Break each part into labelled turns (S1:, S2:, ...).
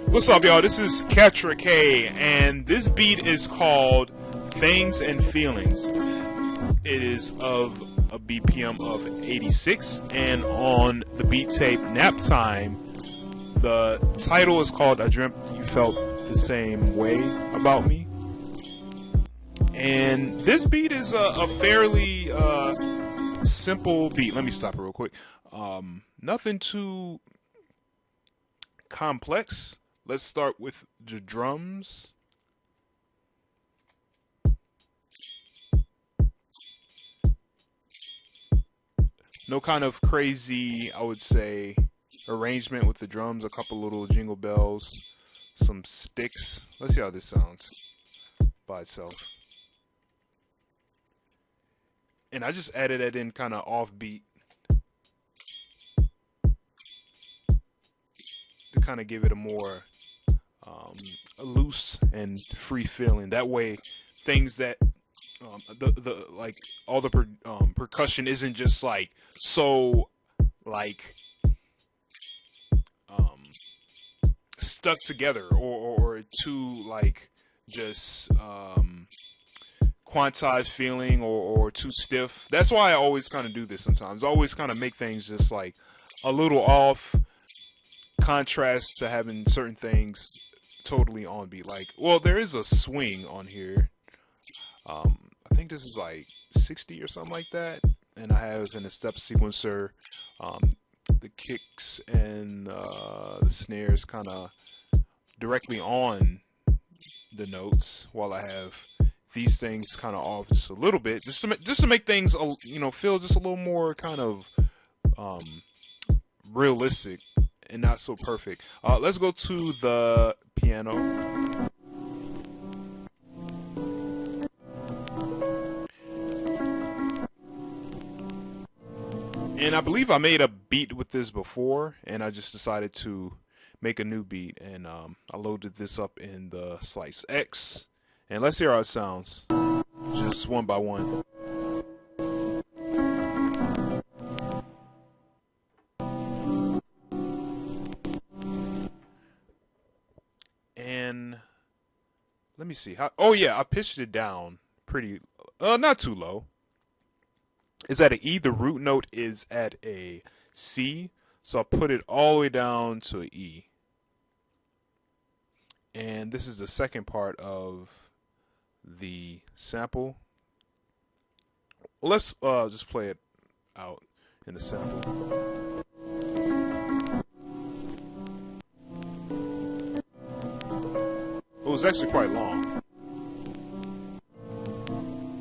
S1: What's up, y'all? This is katrah-quey, and this beat is called Things and Feelings. It is of a BPM of 86, and on the beat tape Nap Time, the title is called I Dreamt You Felt the Same Way About Me. And this beat is a fairly simple beat. Let me stop it real quick. Nothing too complex. Let's start with the drums. No kind of crazy, I would say, arrangement with the drums. A couple little jingle bells, some sticks. Let's see how this sounds by itself. And I just added that in kind of offbeat to kind of give it a more a loose and free feeling. That way, things that the like all the percussion isn't just like so like stuck together or too like just quantized feeling or too stiff. That's why I always kind of do this sometimes. I always kind of make things just like a little off, contrast to having certain things totally on beat. Like, well, there is a swing on here. I think this is like 60 or something like that. And I have in a step sequencer the kicks and the snares kind of directly on the notes, while I have these things kind of off just a little bit, just to make things feel just a little more kind of realistic and not so perfect. Let's go to the piano. And I believe I made a beat with this before, and I just decided to make a new beat, and I loaded this up in the Slice X, and let's hear how it sounds, just one by one. And let me see how. Oh yeah, I pitched it down pretty, not too low. It's at an E. The root note is at a C, so I put it all the way down to an E. And this is the second part of the sample. Let's just play it out in the sample. It was actually quite long.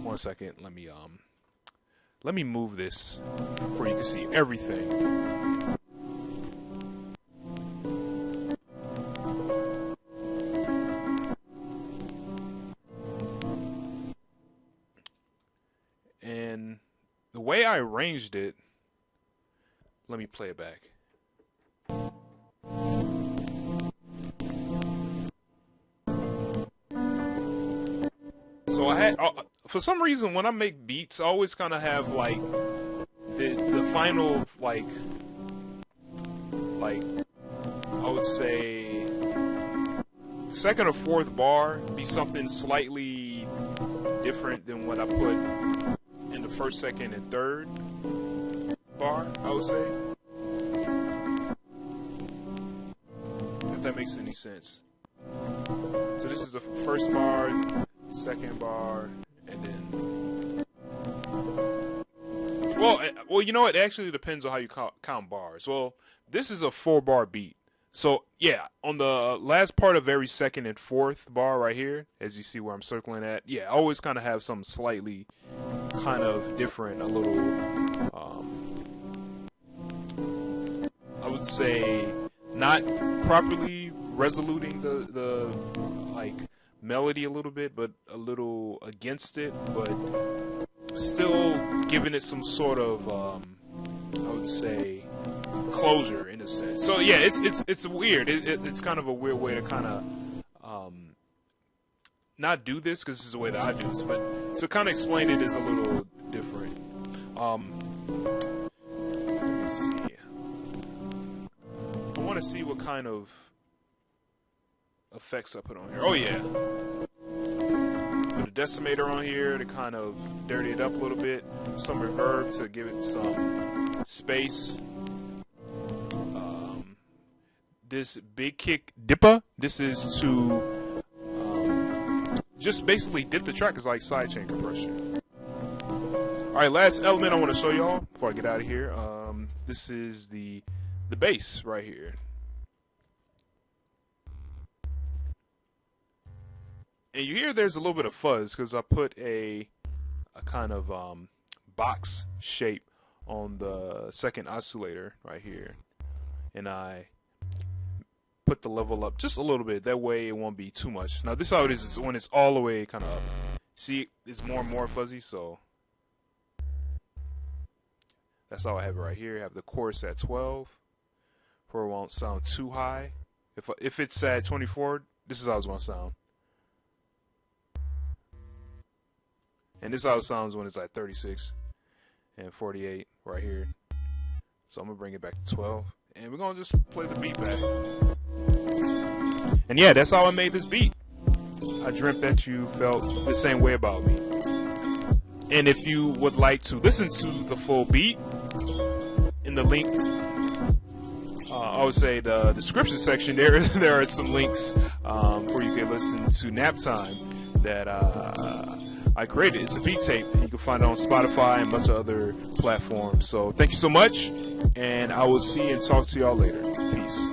S1: 1 second, let me move this before you can see everything. And the way I arranged it, let me play it back. So I had, for some reason, when I make beats, I always kind of have like the final like I would say second or fourth bar be something slightly different than what I put in the first, second, and third bar, I would say. If that makes any sense. So this is the first bar, second bar, and then well, you know, it actually depends on how you count bars. Well, this is a 4-bar beat. So yeah, on the last part of every second and fourth bar right here, as you see where I'm circling at, yeah, I always kind of have something slightly kind of different, a little I would say not properly resoluting the like melody a little bit, but a little against it, but still giving it some sort of I would say closure in a sense. So yeah, it's weird. It's kind of a weird way to kind of not do this, because this is the way that I do this, but to kind of explain it is a little different. Let me see. I want to see what kind of effects I put on here. Oh yeah. Put a decimator on here to kind of dirty it up a little bit. Some reverb to give it some space. This big kick dipper. This is to just basically dip the track. It's like sidechain compression. Alright, last element I want to show y'all before I get out of here. This is the bass right here. And you hear there's a little bit of fuzz because I put a kind of box shape on the second oscillator right here. And I put the level up just a little bit. That way it won't be too much. Now this is how it is when it's all the way kind of up. See, it's more and more fuzzy, so that's how I have it right here. I have the chorus at 12 for it won't sound too high. If it's at 24, this is how it's going to sound. And this is how it sounds when it's at 36 and 48 right here. So I'm going to bring it back to 12. And we're going to just play the beat back. And yeah, that's how I made this beat. I dreamt that you felt the same way about me. And if you would like to listen to the full beat, in the link, I would say the description section, there are some links where you can listen to Nap Time that I created. It's a beat tape, and you can find it on Spotify and a bunch of other platforms. So thank you so much, and I will see and talk to y'all later. Peace.